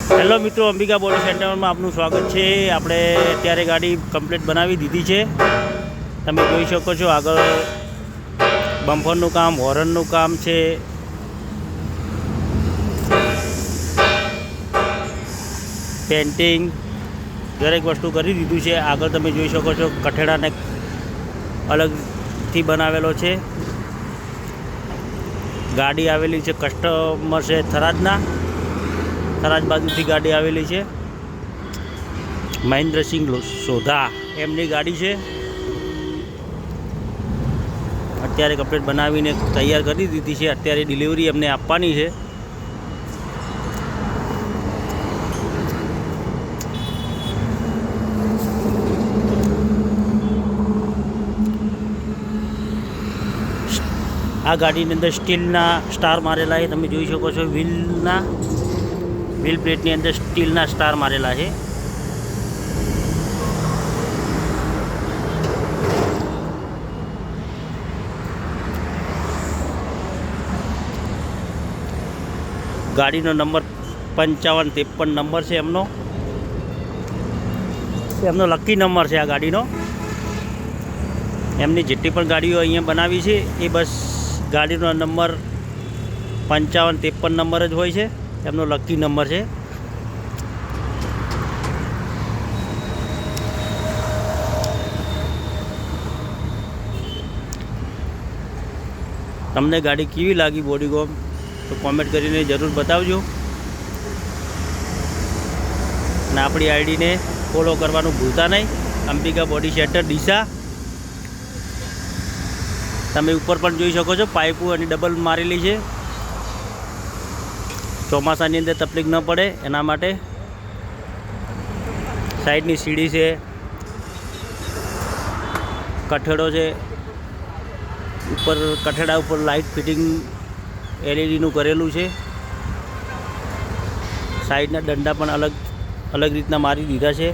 Hello મિત્રો, Ambika body સેન્ટરમાં આપનું સ્વાગત છે। આપણે અત્યારે ગાડી કમ્પ્લીટ બનાવી દીધી છે। તમે જોઈ શકો છો આગળ બમ્પરનું કામ, હોર્નનું કામ છે, પેન્ટિંગ દરેક વસ્તુ કરી દીધું છે। આગળ તમે જોઈ શકો છો કઠેડાને અલગથી બનાવેલો છે। ગાડી આવેલી છે કસ્ટમર છે થરાદ બાજુથી ગાડી આવેલી છે। મહેન્દ્રસિંહ સોઢા એમની ગાડી છે। અત્યારે કમ્પ્લીટ બનાવીને તૈયાર કરી દીધી છે। અત્યારે ડિલિવરી એમને આપવાની છે। આ ગાડીની અંદર સ્ટીલના સ્ટાર મારેલા છે। તમે જોઈ શકો છો વ્હીલ પ્લેટની અંદર સ્ટીલના સ્ટાર મારેલા છે। ગાડીનો નંબર 5553 નંબર છે એમનો લકી નંબર છે આ ગાડીનો। એમની જેટલી પણ ગાડીઓ અહીંયા બનાવી છે એ બસ ગાડીનો નંબર 5553 નંબર જ હોય છે। એમનો લકી નંબર છે। તમને ગાડી કેવી લાગી બોડીગોમ તો કોમેન્ટ કરીને જરૂર બતાવજો અને આપણી આઈડીને ફોલો કરવાનું ભૂલતા નહીં, અંબિકા બોડી સેન્ટર ડીસા। તમે ઉપર પણ જોઈ શકો છો પાઇપો અને ડબલ મારેલી છે। ચોમાસાની અંદર તકલીફ ન પડે એના માટે સાઈડની સીડી છે, કઠેડો છે, ઉપર કઠેડા ઉપર લાઇટ ફિટિંગ એલઈડીનું કરેલું છે। સાઈડના દંડા પણ અલગ રીતના મારી દીધા છે।